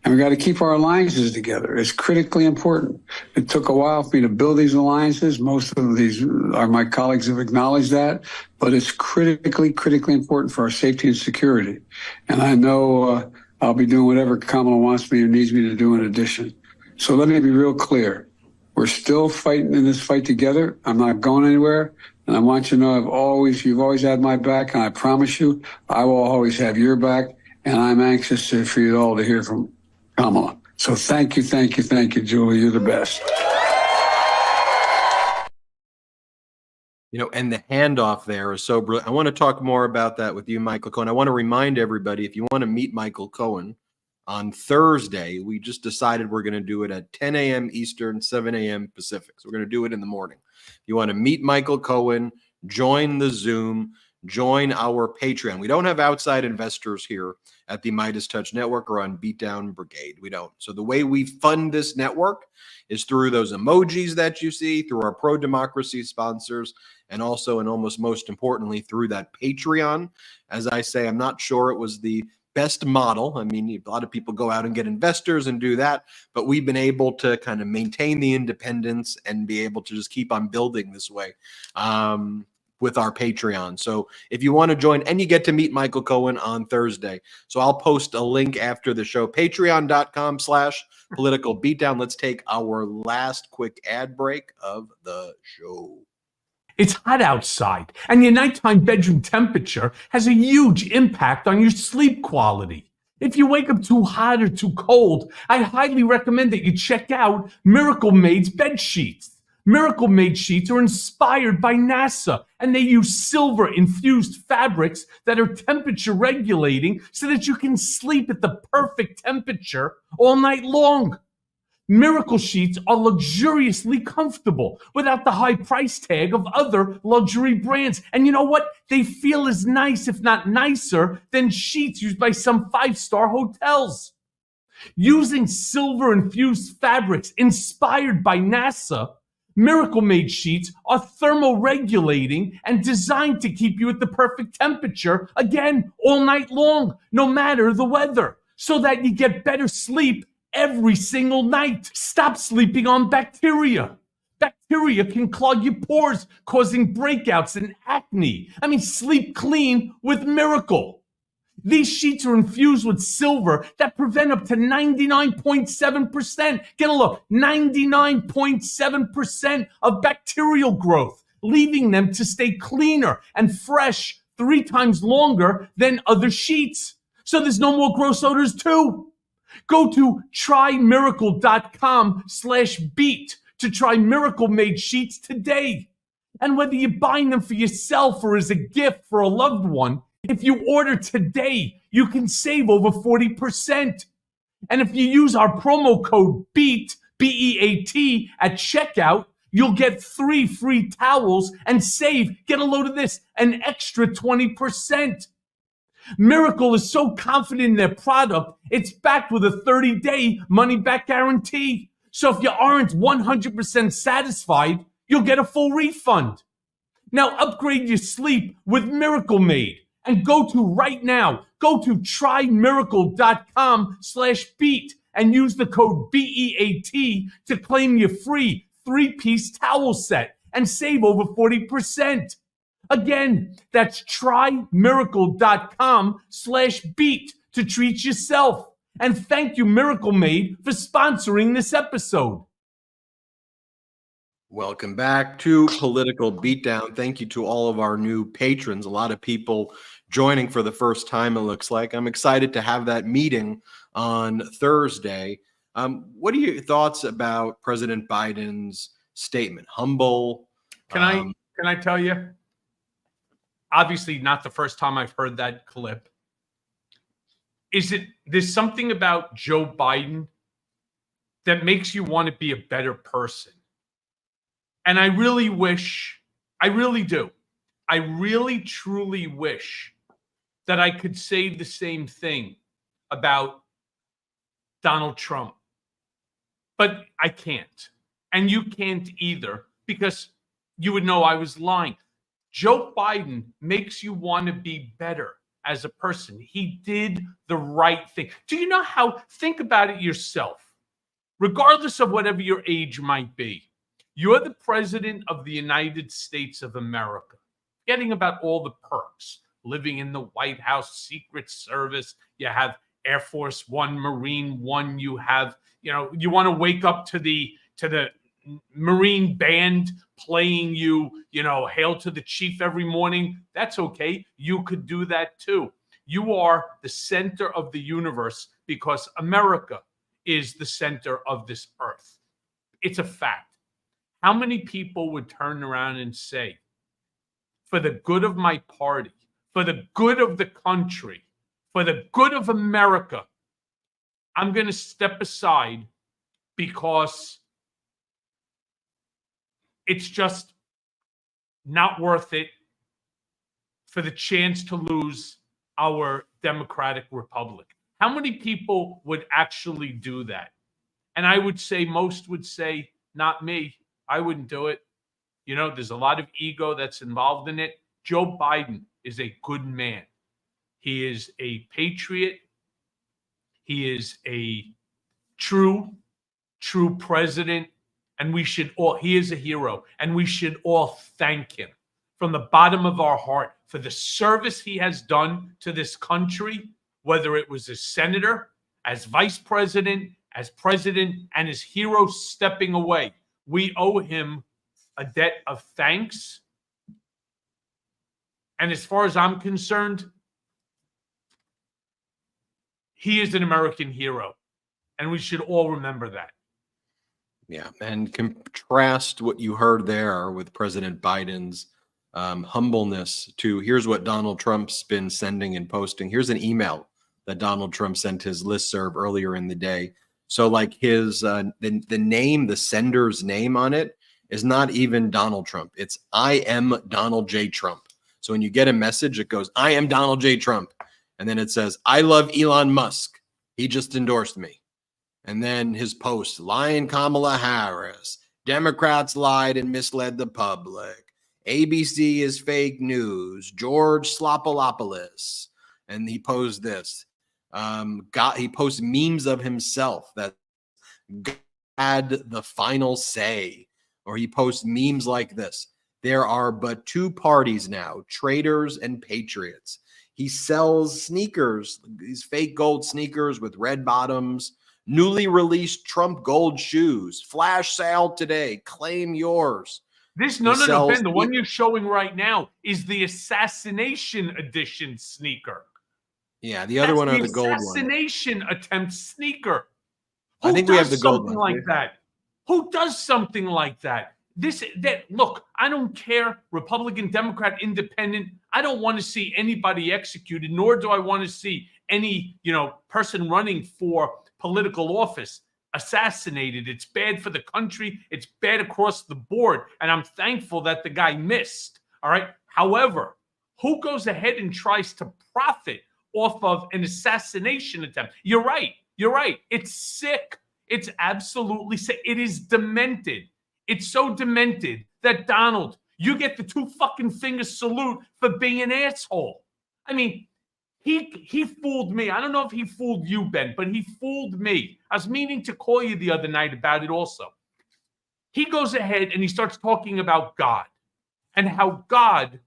And we got to keep our alliances together. It's critically important. It took a while for me to build these alliances. Most of these are my colleagues have acknowledged that, but it's critically important for our safety and security. And I know I'll be doing whatever Kamala wants me and needs me to do in addition. So let me be real clear. We're still fighting in this fight together. I'm not going anywhere. And I want you to know you've always had my back. And I promise you, I will always have your back. And I'm anxious for you all to hear from Kamala. So thank you, Julie. You're the best. You know, and the handoff there is so brilliant. I want to talk more about that with you, Michael Cohen. I want to remind everybody, if you want to meet Michael Cohen on Thursday, we just decided we're going to do it at 10 a.m. Eastern, 7 a.m. Pacific. So we're going to do it in the morning. If you want to meet Michael Cohen, join the Zoom, join our Patreon. We don't have outside investors here at the Midas Touch Network or on Beatdown Brigade. We don't. So the way we fund this network is through those emojis that you see, through our pro-democracy sponsors, and also, and almost most importantly, through that Patreon. As I say, I'm not sure it was the best model. I mean, a lot of people go out and get investors and do that, but we've been able to kind of maintain the independence and be able to just keep on building this way with our Patreon. So if you want to join, and you get to meet Michael Cohen on Thursday. So I'll post a link after the show, patreon.com/political beatdown. Let's take our last quick ad break of the show. It's hot outside, and your nighttime bedroom temperature has a huge impact on your sleep quality. If you wake up too hot or too cold, I highly recommend that you check out Miracle Made's bed sheets. Miracle Made sheets are inspired by NASA, and they use silver-infused fabrics that are temperature regulating so that you can sleep at the perfect temperature all night long. Miracle sheets are luxuriously comfortable without the high price tag of other luxury brands. And you know what? They feel as nice, if not nicer, than sheets used by some five-star hotels. Using silver-infused fabrics inspired by NASA, Miracle Made sheets are thermoregulating and designed to keep you at the perfect temperature, again, all night long, no matter the weather, so that you get better sleep every single night. Stop sleeping on bacteria. Bacteria can clog your pores, causing breakouts and acne. I mean, sleep clean with Miracle. These sheets are infused with silver that prevent up to 99.7%. Get a look, 99.7% of bacterial growth, leaving them to stay cleaner and fresh 3 times longer than other sheets. So there's no more gross odors too. Go to trymiracle.com/beat to try Miracle Made sheets today. And whether you're buying them for yourself or as a gift for a loved one, if you order today, you can save over 40%. And if you use our promo code BEAT, B-E-A-T, at checkout, you'll get 3 free towels and save, get a load of this, an extra 20%. Miracle is so confident in their product, it's backed with a 30-day money-back guarantee. So if you aren't 100% satisfied, you'll get a full refund. Now upgrade your sleep with Miracle Made. And go to trymiracle.com/beat and use the code BEAT to claim your free 3-piece towel set and save over 40%. Again, that's trymiracle.com/beat to treat yourself. And thank you, Miracle Made, for sponsoring this episode. Welcome back to Political Beatdown. Thank you to all of our new patrons. A lot of people joining for the first time, it looks like. I'm excited to have that meeting on Thursday. What are your thoughts about President Biden's statement? Humble? Can I tell you? Obviously, not the first time I've heard that clip. There's something about Joe Biden that makes you want to be a better person. And I really do. I really truly wish that I could say the same thing about Donald Trump. But I can't. And you can't either, because you would know I was lying. Joe Biden makes you want to be better as a person. He did the right thing. Do you know how? Think about it yourself. Regardless of whatever your age might be, you're the president of the United States of America, getting about all the perks, living in the White House, Secret Service, you have Air Force One, Marine One, you have, you want to wake up to the Marine band playing you, Hail to the Chief every morning. That's okay. You could do that too. You are the center of the universe because America is the center of this earth. It's a fact. How many people would turn around and say, for the good of my party, for the good of the country, for the good of America, I'm going to step aside because it's just not worth it for the chance to lose our democratic republic? How many people would actually do that? And I would say most would say, not me. I wouldn't do it. There's a lot of ego that's involved in it. Joe Biden is a good man. He is a patriot. He is a true president. And he is a hero. And we should all thank him from the bottom of our heart for the service he has done to this country, whether it was as senator, as vice president, as president, and his hero stepping away. We owe him a debt of thanks. And as far as I'm concerned, he is an American hero. And we should all remember that. Yeah, and contrast what you heard there with President Biden's humbleness to here's what Donald Trump's been sending and posting. Here's an email that Donald Trump sent his listserv earlier in the day. So like his the name, the sender's name on it is not even Donald Trump. It's I am Donald J. Trump. So when you get a message, it goes, I am Donald J. Trump. And then it says, I love Elon Musk. He just endorsed me. And then his post, lying Kamala Harris. Democrats lied and misled the public. ABC is fake news. George Slopolopoulos. And he posed this. He posts memes of himself that God had the final say. Or he posts memes like this. There are but two parties now, traitors and patriots. He sells sneakers, these fake gold sneakers with red bottoms, newly released Trump gold shoes, flash sale today, claim yours. This, no, Ben, the one you're showing right now is the assassination edition sneaker. Yeah, the other one are the gold one. Assassination attempt sneaker. I think we have the gold one. Like that? Who does something like that? Look, I don't care, Republican, Democrat, Independent. I don't want to see anybody executed, nor do I want to see any, person running for political office assassinated. It's bad for the country. It's bad across the board. And I'm thankful that the guy missed. All right. However, who goes ahead and tries to profit off of an assassination attempt? You're right. It's sick. It's absolutely sick. It is demented. It's so demented that, Donald, you get the 2 fucking finger salute for being an asshole. I mean, he fooled me. I don't know if he fooled you, Ben, but he fooled me. I was meaning to call you the other night about it also. He goes ahead and he starts talking about God and how God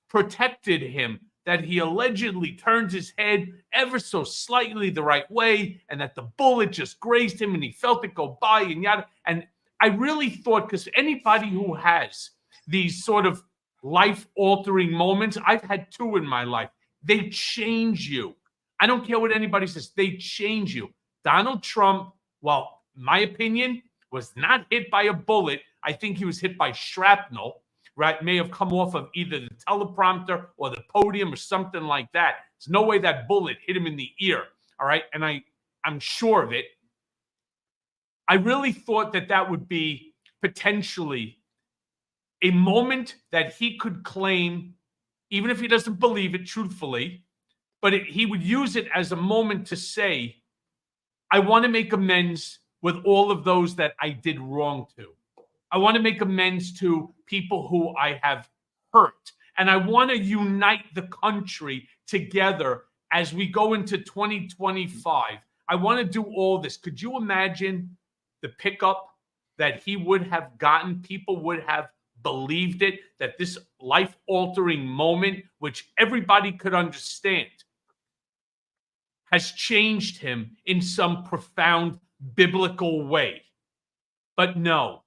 protected him, that he allegedly turned his head ever so slightly the right way and that the bullet just grazed him and he felt it go by and yada. And I really thought, because anybody who has these sort of life-altering moments, I've had 2 in my life, they change you. I don't care what anybody says. They change you. Donald Trump, well, my opinion, was not hit by a bullet. I think he was hit by shrapnel, right? May have come off of either the teleprompter or the podium or something like that. There's no way that bullet hit him in the ear, all right? And I'm sure of it. I really thought that would be potentially a moment that he could claim, even if he doesn't believe it truthfully, but he would use it as a moment to say, I want to make amends with all of those that I did wrong to. I want to make amends to people who I have hurt. And I want to unite the country together as we go into 2025. I want to do all this. Could you imagine the pickup that he would have gotten? People would have believed it, that this life-altering moment, which everybody could understand, has changed him in some profound biblical way. But no,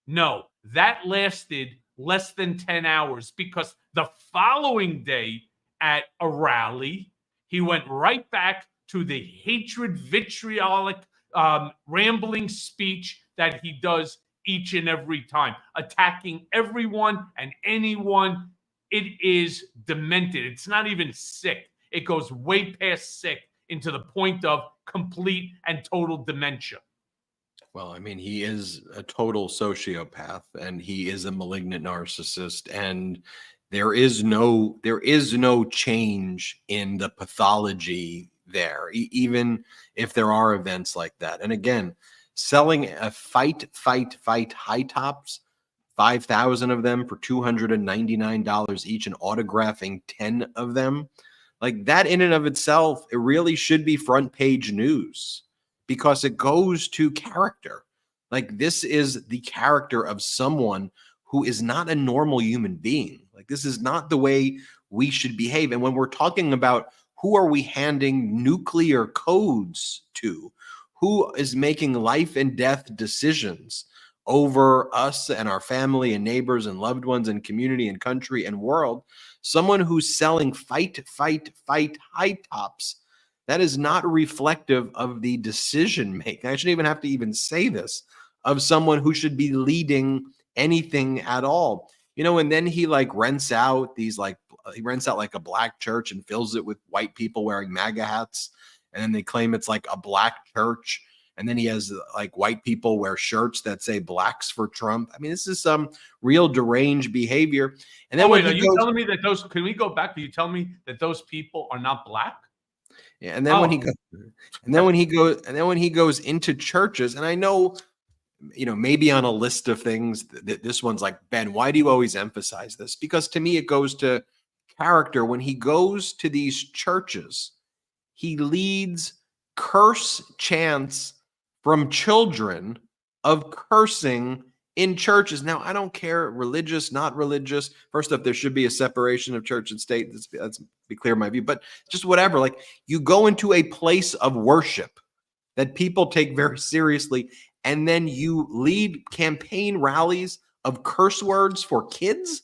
that lasted less than 10 hours, because the following day at a rally, he went right back to the hatred, vitriolic, rambling speech that he does each and every time, attacking everyone and anyone. It is demented. It's not even sick. It goes way past sick into the point of complete and total dementia. Well, I mean, he is a total sociopath and he is a malignant narcissist, and there is no change in the pathology there, even if there are events like that. And again, selling a fight high tops, 5,000 of them for $299 each, and autographing 10 of them, like that in and of itself, it really should be front page news, because it goes to character. Like, this is the character of someone who is not a normal human being. Like, this is not the way we should behave. And when we're talking about who are we handing nuclear codes to, who is making life and death decisions over us and our family and neighbors and loved ones and community and country and world, someone who's selling fight high tops, that is not reflective of the decision making. I shouldn't even have to even say this, of someone who should be leading anything at all. You know, and then he like rents out like a black church and fills it with white people wearing MAGA hats. And then they claim it's like a black church. And then he has like white people wear shirts that say blacks for Trump. I mean, this is some real deranged behavior. And then wait, are you telling me that those, can we go back? Are you telling me that those people are not black? Yeah, and then when he goes into churches, and I know, you know, maybe on a list of things that this one's like, Ben, why do you always emphasize this? Because to me, it goes to character. When he goes to these churches, he leads curse chants from children of cursing in churches. Now, I don't care, religious, not religious. First up, there should be a separation of church and state. Let's be clear in my view, but just whatever. Like, you go into a place of worship that people take very seriously, and then you lead campaign rallies of curse words for kids.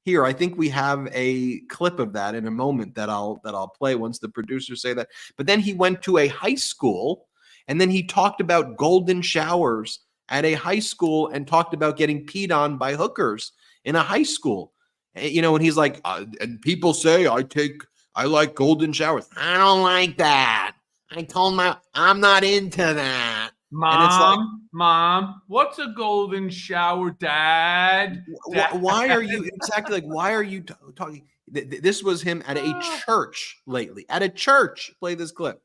Here, I think we have a clip of that in a moment that I'll play once the producers say that. But then he went to a high school, and then he talked about golden showers at a high school and talked about getting peed on by hookers in a high school. You know, and he's like, and people say I like golden showers. I don't like that. I told I'm not into that. Mom, what's a golden shower, Dad? Why are you exactly like? Why are you talking? This was him at a church lately. At a church, play this clip.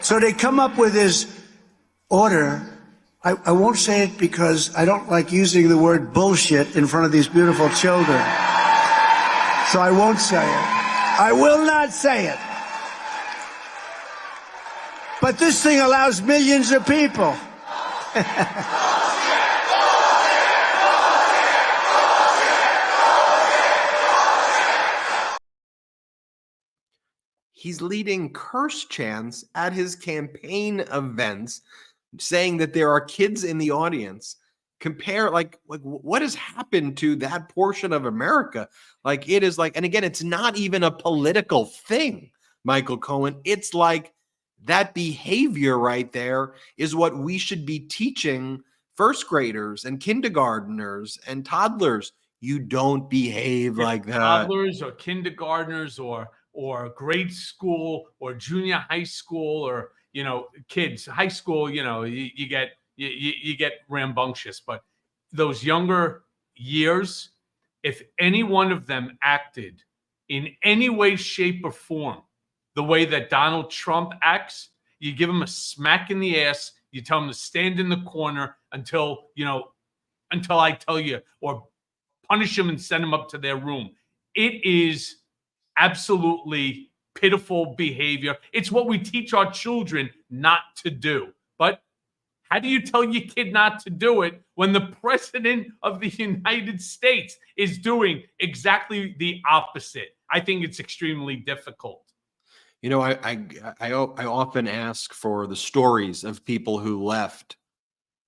So they come up with this order. I won't say it because I don't like using the word bullshit in front of these beautiful children. So I won't say it. I will not say it. But this thing allows millions of people. He's leading curse chants at his campaign events, saying that there are kids in the audience. Compare like what has happened to that portion of America? Like, it is like, and again, it's not even a political thing, Michael Cohen. It's like, that behavior right there is what we should be teaching first graders and kindergartners and toddlers. You don't behave like that. Toddlers or kindergartners or grade school or junior high school, or, you know, kids, high school, you know, you get rambunctious. But those younger years, if any one of them acted in any way, shape, or form the way that Donald Trump acts. You give him a smack in the ass. You tell him to stand in the corner until I tell you, or punish him and send him up to their room. It is absolutely pitiful behavior. It's what we teach our children not to do. But how do you tell your kid not to do it when the president of the United States is doing exactly the opposite? I think it's extremely difficult. You know, I often ask for the stories of people who left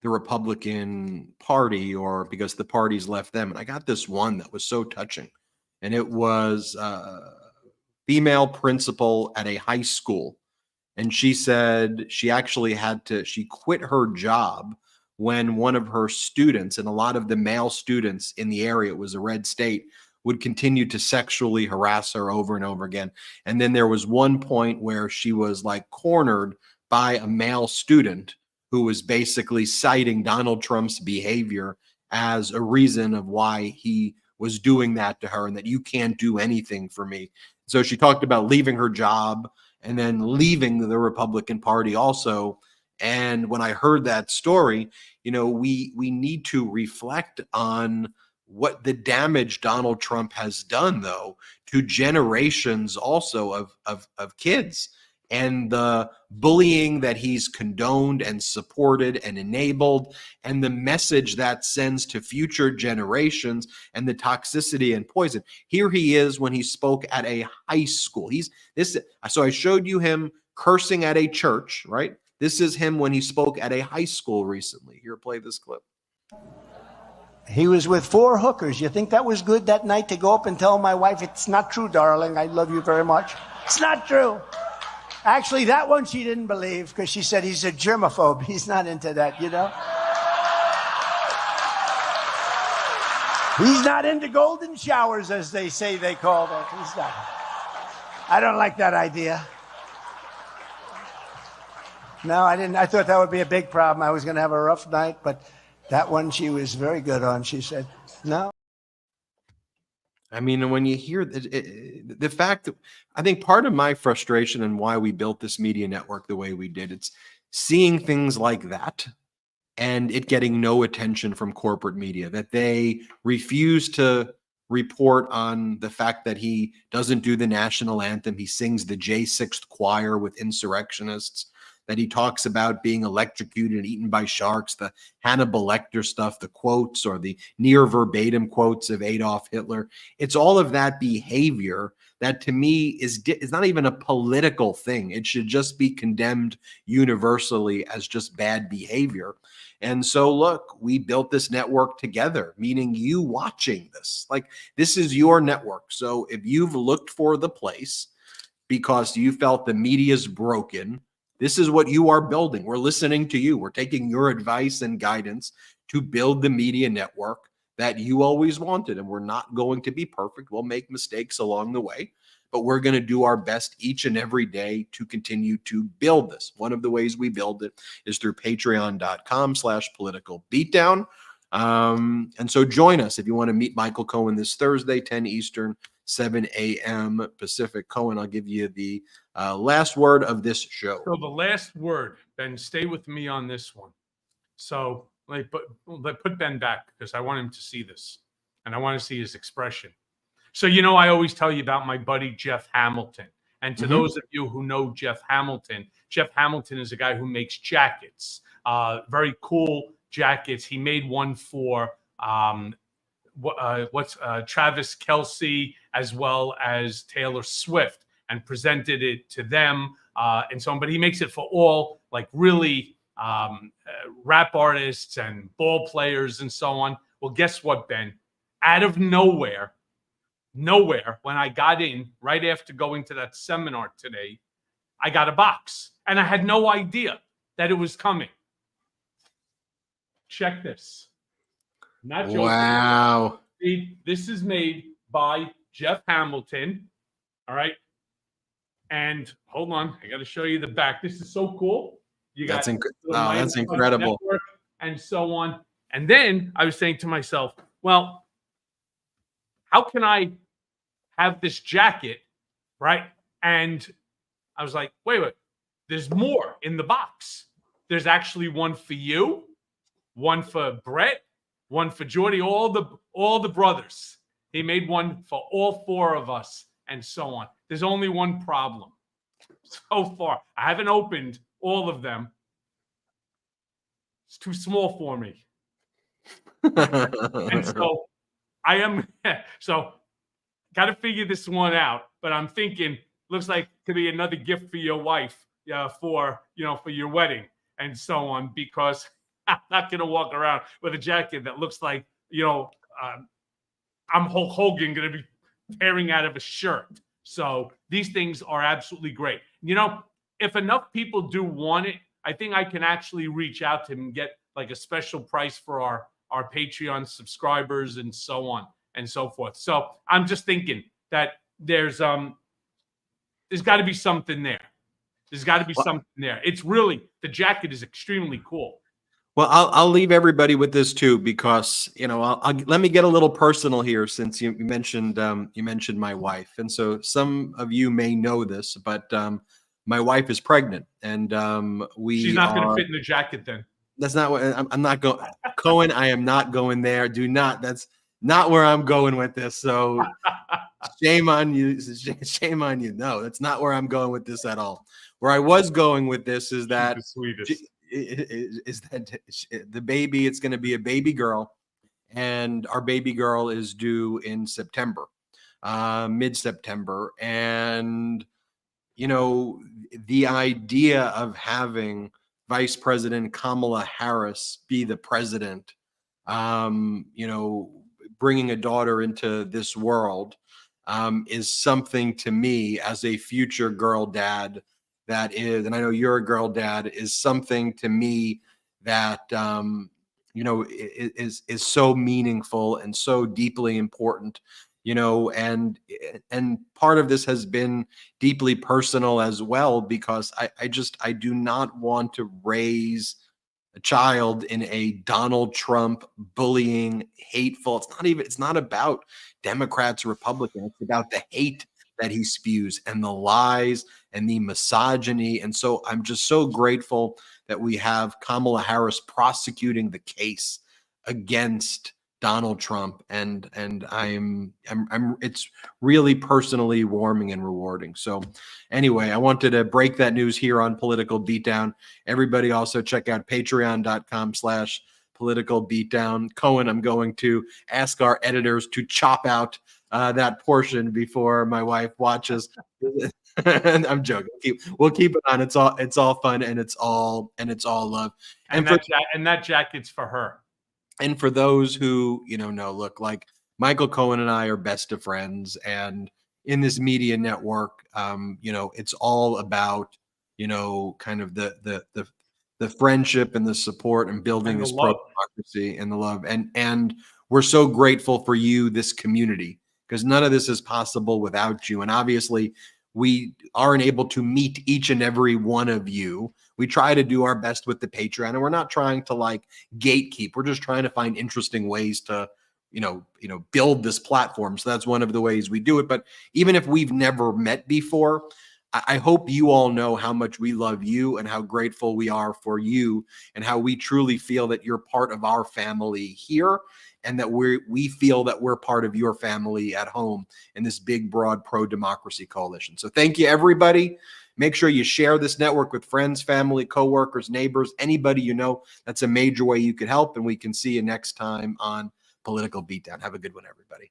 the Republican Party, or because the party's left them. And I got this one that was so touching. And it was a female principal at a high school. And she said she actually she quit her job when one of her students, and a lot of the male students in the area, it was a red state, would continue to sexually harass her over and over again. And then there was one point where she was like cornered by a male student who was basically citing Donald Trump's behavior as a reason of why he was doing that to her, and that you can't do anything for me. So she talked about leaving her job and then leaving the Republican Party also. And when I heard that story, you know, we need to reflect on what the damage Donald Trump has done, though, to generations also of kids, and the bullying that he's condoned and supported and enabled, and the message that sends to future generations, and the toxicity and poison. Here he is when he spoke at a high school. So I showed you him cursing at a church, right? This is him when he spoke at a high school recently. Here, play this clip. He was with 4 hookers. You think that was good that night to go up and tell my wife, it's not true, darling, I love you very much? It's not true. Actually, that one she didn't believe, because she said he's a germaphobe. He's not into that, you know? He's not into golden showers, as they say they call that. He's not. I don't like that idea. No, I didn't. I thought that would be a big problem. I was going to have a rough night, but that one she was very good on. She said, no. I mean, when you hear the fact that, I think part of my frustration and why we built this media network the way we did, it's seeing things like that and it getting no attention from corporate media, that they refuse to report on the fact that he doesn't do the national anthem. He sings the J6th choir with insurrectionists, that he talks about being electrocuted and eaten by sharks, the Hannibal Lecter stuff, the quotes or the near verbatim quotes of Adolf Hitler. It's all of that behavior that to me is not even a political thing. It should just be condemned universally as just bad behavior. And so, look, we built this network together, meaning you watching this. Like, this is your network. So if you've looked for the place because you felt the media's broken, this is what you are building. We're listening to you. We're taking your advice and guidance to build the media network that you always wanted. And we're not going to be perfect. We'll make mistakes along the way, but we're going to do our best each and every day to continue to build this. One of the ways we build it is through patreon.com/political beatdown. And so join us if you want to meet Michael Cohen this Thursday, 10 Eastern, 7 a.m. Pacific. Cohen, I'll give you the last word of this show. So the last word, Ben, stay with me on this one. So put Ben back, because I want him to see this and I want to see his expression. So, you know, I always tell you about my buddy, Jeff Hamilton. And to those of you who know Jeff Hamilton is a guy who makes jackets, very cool jackets. He made one for Travis Kelce as well as Taylor Swift, and presented it to them and so on. But he makes it for all, like, really rap artists and ball players and so on. Well, guess what, Ben? Out of nowhere, when I got in right after going to that seminar today, I got a box and I had no idea that it was coming. Check this. Not joking. Wow. This is made by Jeff Hamilton. All right. And hold on, I got to show you the back. This is so cool. You got that's incredible. And so on. And then I was saying to myself, well, how can I have this jacket, right, and I was like, wait, there's more in the box. There's actually one for you, one for Brett, one for Jordy, all the brothers. He made one for all 4 of us, and so on. There's only one problem so far. I haven't opened all of them. It's too small for me. And so I am, so got to figure this one out. But I'm thinking, looks like could be another gift for your wife, for your wedding and so on, because I'm not going to walk around with a jacket that looks like, I'm Hulk Hogan going to be tearing out of a shirt. So these things are absolutely great. If enough people do want it, I think I can actually reach out to him and get like a special price for our Patreon subscribers and so on and so forth. So I'm just thinking that there's got to be something there. There's got to be something there. It's really, the jacket is extremely cool. Well, I'll leave everybody with this too, because let me get a little personal here, since you mentioned my wife, and so some of you may know this, but my wife is pregnant, and she's not going to fit in the jacket. Then that's not what I'm not going. Cohen, I am not going there. Do not. That's not where I'm going with this. So shame on you. Shame on you. No, that's not where I'm going with this at all. Where I was going with this is that the sweetest. Is that the baby, it's going to be a baby girl, and our baby girl is due in September, mid-September. And, the idea of having Vice President Kamala Harris be the president, bringing a daughter into this world, is something to me as a future girl dad that is, and I know you're a girl dad, is something to me that, is so meaningful and so deeply important, and part of this has been deeply personal as well, because I do not want to raise a child in a Donald Trump bullying, hateful. It's not about Democrats, Republicans. It's about the hate that he spews and the lies and the misogyny. And so I'm just so grateful that we have Kamala Harris prosecuting the case against Donald Trump. And I'm it's really personally warming and rewarding. So anyway, I wanted to break that news here on Political Beatdown. Everybody also check out patreon.com/Political Beatdown. Cohen, I'm going to ask our editors to chop out that portion before my wife watches. I'm joking. We'll keep it on. It's all fun, and it's all love. And that jacket's for her. And for those who look, like Michael Cohen and I are best of friends, and in this media network, it's all about kind of the friendship and the support and building this pro-democracy and the love, and we're so grateful for you, this community, because none of this is possible without you. And obviously, we aren't able to meet each and every one of you. We try to do our best with the Patreon, and we're not trying to like gatekeep. We're just trying to find interesting ways to, build this platform. So that's one of the ways we do it. But even if we've never met before, I hope you all know how much we love you and how grateful we are for you, and how we truly feel that you're part of our family here, and that we feel that we're part of your family at home in this big, broad pro-democracy coalition. So thank you, everybody. Make sure you share this network with friends, family, coworkers, neighbors, anybody you know. That's a major way you could help, and we can see you next time on Political Beatdown. Have a good one, everybody.